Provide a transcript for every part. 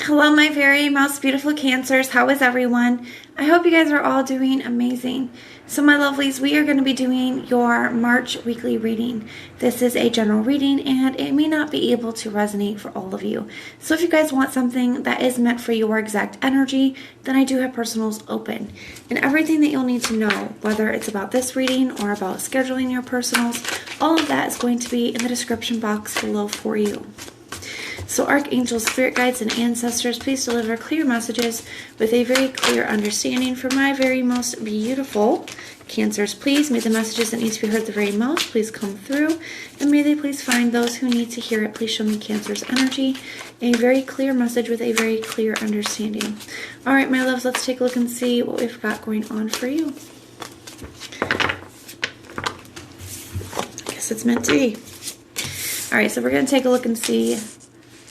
Hello, my very most beautiful Cancers. How is everyone? I hope you guys are all doing amazing. So my lovelies, we are going to be doing your March weekly reading. This is a general reading and it may not be able to resonate for all of you. So if you guys want something that is meant for your exact energy, then I do have personals open. And everything that you'll need to know, whether it's about this reading or about scheduling your personals, all of that is going to be in the description box below for you. So archangels, spirit guides, and ancestors, please deliver clear messages with a very clear understanding for my very most beautiful Cancers. Please, may the messages that need to be heard the very most please come through, and may they please find those who need to hear it. Please show me Cancer's energy, a very clear message with a very clear understanding. All right, my loves, let's take a look and see what we've got going on for you. I guess it's meant to be. All right, so we're going to take a look and see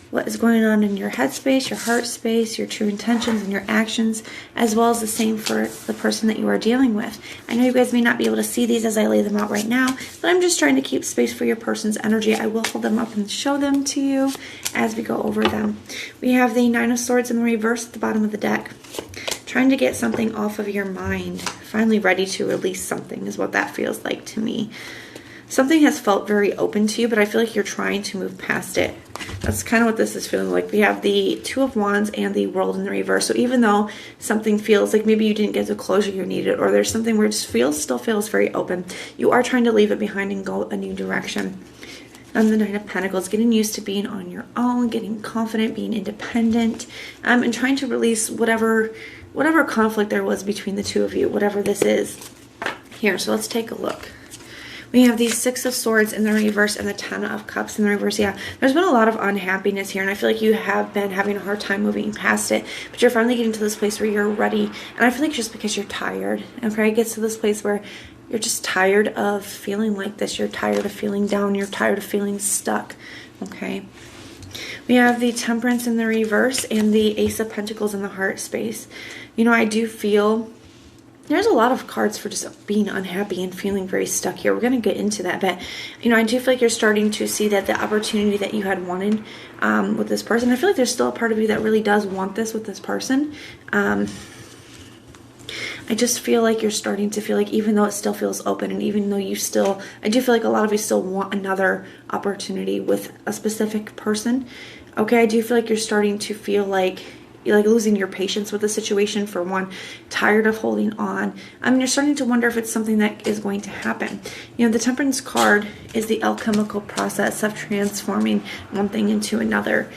what is going on in your head space, your heart space, your true intentions, and your actions, as well as the same for the person that you are dealing with. I know you guys may not be able to see these as I lay them out right now, but I'm just trying to keep space for your person's energy. I will hold them up and show them to you as we go over them. We have the Nine of Swords in the reverse at the bottom of the deck. Trying to get something off of your mind. Finally ready to release something is what that feels like to me. Something has felt very open to you, but I feel like you're trying to move past it. That's kind of what this is feeling like. We have the Two of Wands and the World in the reverse. So even though something feels like maybe you didn't get the closure you needed, or there's something where it still feels very open, you are trying to leave it behind and go a new direction. And the Nine of Pentacles, getting used to being on your own, getting confident, being independent, and trying to release whatever conflict there was between the two of you, whatever this is here. So let's take a look. We have the Six of Swords in the reverse and the Ten of Cups in the reverse. Yeah, there's been a lot of unhappiness here, and I feel like you have been having a hard time moving past it, but you're finally getting to this place where you're ready. And I feel like just because you're tired, okay, it gets to this place where you're just tired of feeling like this. You're tired of feeling down. You're tired of feeling stuck, okay? We have the Temperance in the reverse and the Ace of Pentacles in the heart space. You know, I do feel there's a lot of cards for just being unhappy and feeling very stuck here. We're going to get into that, but you know, I do feel like you're starting to see that the opportunity that you had wanted with this person, I feel like there's still a part of you that really does want this with this person. I just feel like you're starting to feel like, even though it still feels open, and even though you still, I do feel like a lot of you still want another opportunity with a specific person. Okay, I do feel like you're starting to feel like you're like losing your patience with the situation, for one, tired of holding on. I mean, you're starting to wonder if it's something that is going to happen. You know, the Temperance card is the alchemical process of transforming one thing into another.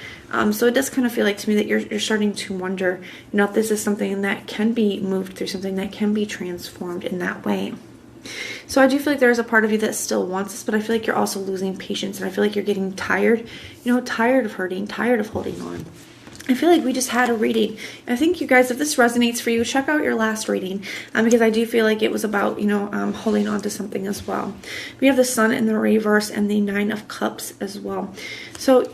So it does kind of feel like to me that you're starting to wonder, you know, if this is something that can be moved through, something that can be transformed in that way. So I do feel like there's a part of you that still wants this, but I feel like you're also losing patience, and I feel like you're getting tired, you know, tired of hurting, tired of holding on. I feel like we just had a reading. I think you guys, if this resonates for you, check out your last reading, because I do feel like it was about, you know, holding on to something as well. We have the Sun in the reverse and the Nine of Cups as well. So,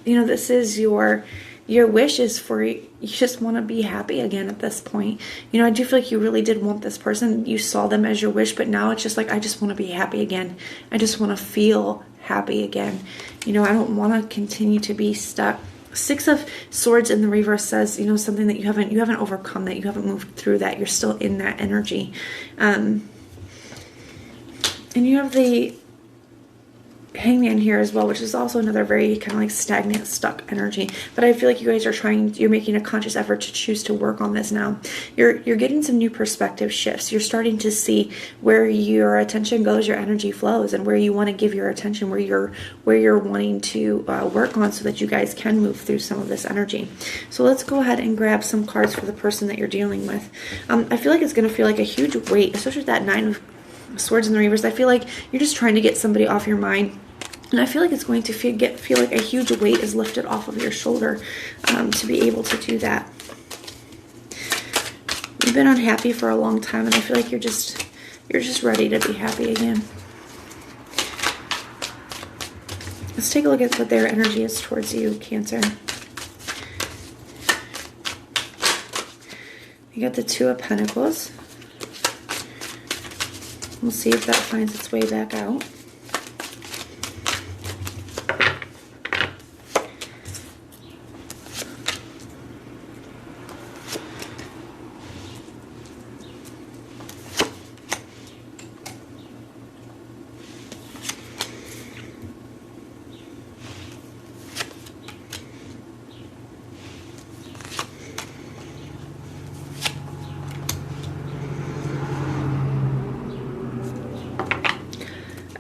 you know, this is your wish is for, you just want to be happy again at this point. You know, I do feel like you really did want this person. You saw them as your wish, but now it's just like, I just want to be happy again. I just want to feel happy again. You know, I don't want to continue to be stuck. Six of Swords in the reverse says, you know, something that you haven't overcome, that you haven't moved through, that you're still in that energy. And you have the Hangman here as well, which is also another very kind of like stagnant, stuck energy. But I feel like you guys are you're making a conscious effort to choose to work on this now. You're getting some new perspective shifts. You're starting to see where your attention goes, your energy flows, and where you want to give your attention, where you're wanting to work on, so that you guys can move through some of this energy. So let's go ahead and grab some cards for the person that you're dealing with. I feel like it's going to feel like a huge weight, especially with that Nine of Swords in the reverse. I feel like you're just trying to get somebody off your mind. And I feel like it's going to feel like a huge weight is lifted off of your shoulder to be able to do that. You've been unhappy for a long time, and I feel like you're just ready to be happy again. Let's take a look at what their energy is towards you, Cancer. You got the Two of Pentacles. We'll see if that finds its way back out.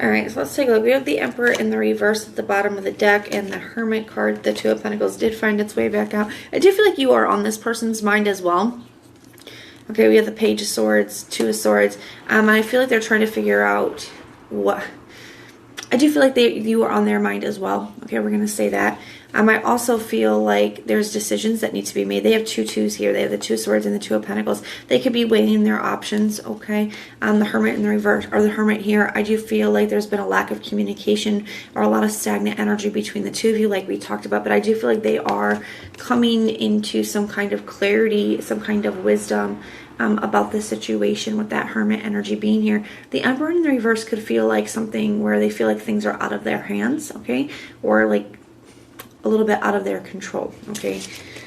All right, so let's take a look. We have the Emperor in the reverse at the bottom of the deck, and the Hermit card, the Two of Pentacles, did find its way back out. I do feel like you are on this person's mind as well. Okay, we have the Page of Swords, Two of Swords. I feel like they're trying to figure out what... I do feel like you are on their mind as well. Okay, we're going to say that. I also feel like there's decisions that need to be made. They have two twos here. They have the Two of Swords and the Two of Pentacles. They could be weighing their options, okay? The Hermit in the reverse, or the Hermit here, I do feel like there's been a lack of communication or a lot of stagnant energy between the two of you, like we talked about. But I do feel like they are coming into some kind of clarity, some kind of wisdom about the situation with that Hermit energy being here. The Emperor in the reverse could feel like something where they feel like things are out of their hands, okay? Or like a little bit out of their control, okay?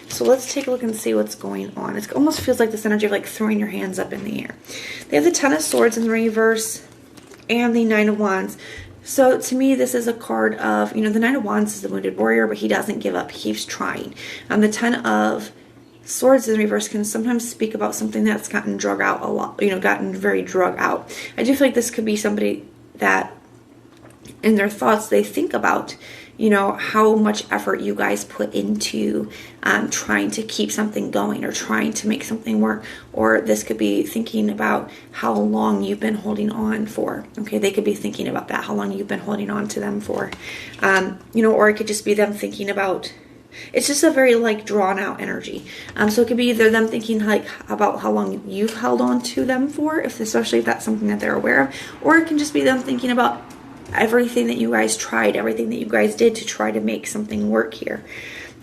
So let's take a look and see what's going on. It almost feels like this energy of like throwing your hands up in the air. They have the Ten of Swords in the reverse and the Nine of Wands. So to me, this is a card of, you know, the Nine of Wands is the wounded warrior, but he doesn't give up. He keeps trying. The Ten of Swords in reverse can sometimes speak about something that's gotten drug out a lot, you know, gotten very drug out. I do feel like this could be somebody that in their thoughts, they think about, you know, how much effort you guys put into trying to keep something going or trying to make something work. Or this could be thinking about how long you've been holding on for. Okay, they could be thinking about that, how long you've been holding on to them for. You know, or it could just be them thinking about... It's just a very like drawn out energy. So it could be either them thinking like about how long you've held on to them for, especially if that's something that they're aware of, or it can just be them thinking about everything that you guys tried, everything that you guys did to try to make something work here.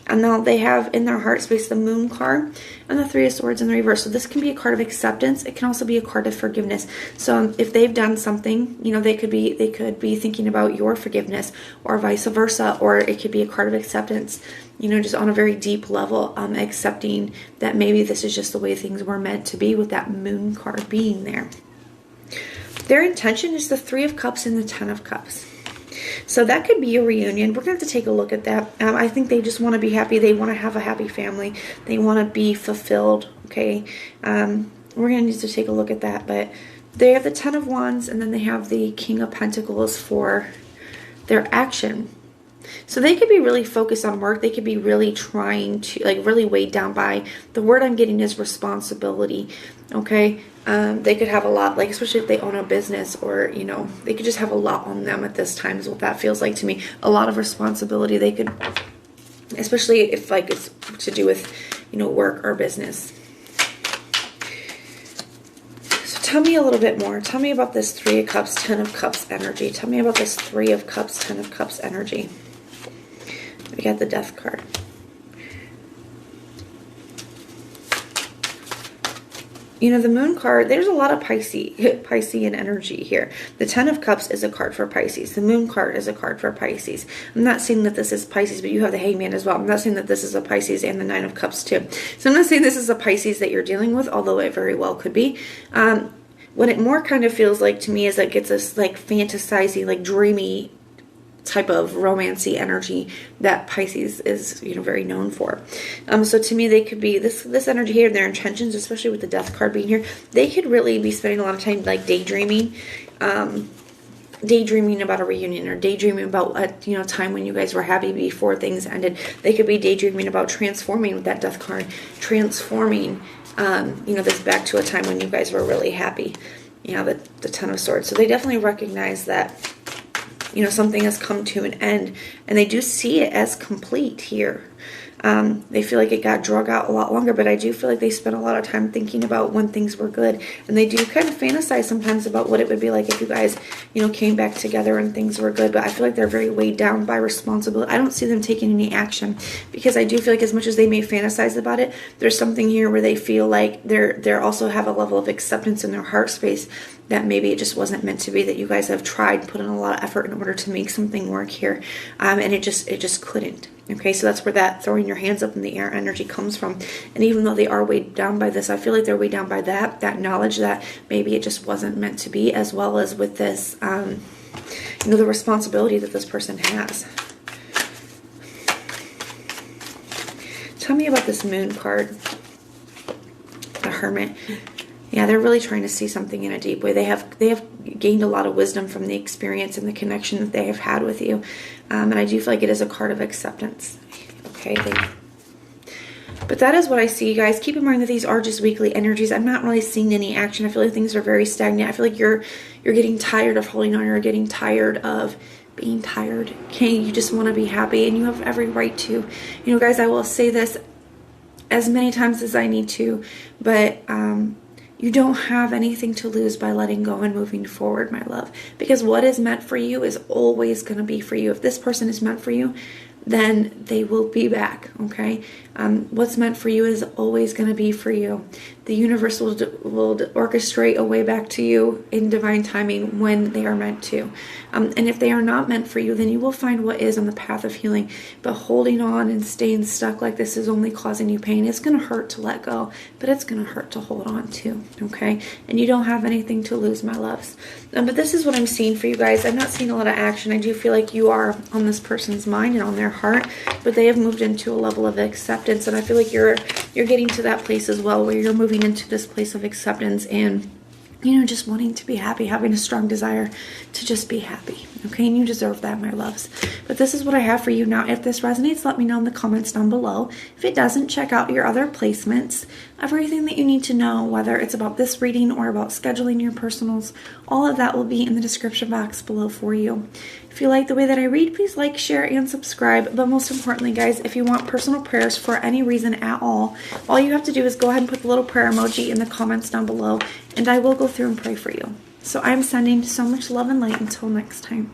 And now they have in their heart space the Moon card and the Three of Swords in the reverse. So this can be a card of acceptance. It can also be a card of forgiveness. So if they've done something, you know, they could be thinking about your forgiveness, or vice versa. Or it could be a card of acceptance, you know, just on a very deep level, accepting that maybe this is just the way things were meant to be, with that Moon card being there. Their intention is the Three of Cups and the Ten of Cups. So that could be a reunion. We're going to have to take a look at that. I think they just want to be happy. They want to have a happy family. They want to be fulfilled, okay? We're going to need to take a look at that. But they have the Ten of Wands, and then they have the King of Pentacles for their action. So they could be really focused on work. They could be really trying to, like, really weighed down by, the word I'm getting is responsibility, okay? They could have a lot, like, especially if they own a business, or, you know, they could just have a lot on them at this time is what that feels like to me. A lot of responsibility. They could, especially if, like, it's to do with, you know, work or business. So tell me a little bit more. Tell me about this Three of Cups, Ten of Cups energy. Tell me about this Three of Cups, Ten of Cups energy. We got the Death card. You know, the Moon card, there's a lot of Piscean energy here. The Ten of Cups is a card for Pisces. The Moon card is a card for Pisces. I'm not saying that this is Pisces, but you have the Hangman as well. I'm not saying that this is a Pisces and the Nine of Cups too. So I'm not saying this is a Pisces that you're dealing with, although it very well could be. What it more kind of feels like to me is like it's this like fantasizing, like dreamy type of romancy energy that Pisces is, you know, very known for. So to me, they could be this energy here, their intentions, especially with the Death card being here, they could really be spending a lot of time like daydreaming, daydreaming about a reunion, or daydreaming about a, you know, time when you guys were happy before things ended. They could be daydreaming about transforming with that Death card, transforming, you know, this back to a time when you guys were really happy. You know, the Ten of Swords. So they definitely recognize that, you know, something has come to an end, and they do see it as complete here. They feel like it got drug out a lot longer, but I do feel like they spent a lot of time thinking about when things were good, and they do kind of fantasize sometimes about what it would be like if you guys, you know, came back together and things were good. But I feel like they're very weighed down by responsibility. I don't see them taking any action, because I do feel like as much as they may fantasize about it, there's something here where they feel like they're also have a level of acceptance in their heart space that maybe it just wasn't meant to be, that you guys have tried, put in a lot of effort in order to make something work here, and it just couldn't. Okay, so that's where that throwing your hands up in the air energy comes from. And even though they are weighed down by this, I feel like they're weighed down by that knowledge that maybe it just wasn't meant to be, as well as with this, you know, the responsibility that this person has. Tell me about this Moon card, the Hermit. Yeah, they're really trying to see something in a deep way. They have gained a lot of wisdom from the experience and the connection that they have had with you. And I do feel like it is a card of acceptance. Okay, but that is what I see, you guys. Keep in mind that these are just weekly energies. I'm not really seeing any action. I feel like things are very stagnant. I feel like you're getting tired of holding on. You're getting tired of being tired. Okay, you just want to be happy, and you have every right to. You know, guys, I will say this as many times as I need to, but you don't have anything to lose by letting go and moving forward, my love. Because what is meant for you is always going to be for you. If this person is meant for you, then they will be back, okay? What's meant for you is always going to be for you. The universe will orchestrate a way back to you in divine timing when they are meant to. And if they are not meant for you, then you will find what is on the path of healing. But holding on and staying stuck like this is only causing you pain. It's going to hurt to let go, but it's going to hurt to hold on to, okay? And you don't have anything to lose, my loves. But this is what I'm seeing for you guys. I'm not seeing a lot of action. I do feel like you are on this person's mind and on their heart, but they have moved into a level of acceptance. And I feel like you're getting to that place as well, where you're moving into this place of acceptance and, you know, just wanting to be happy, having a strong desire to just be happy. Okay, and you deserve that, my loves. But this is what I have for you. Now, if this resonates, let me know in the comments down below. If it doesn't, check out your other placements. Everything that you need to know, whether it's about this reading or about scheduling your personals, all of that will be in the description box below for you. If you like the way that I read, please like, share, and subscribe. But most importantly, guys, if you want personal prayers for any reason at all you have to do is go ahead and put the little prayer emoji in the comments down below, and I will go through and pray for you. So I'm sending so much love and light until next time.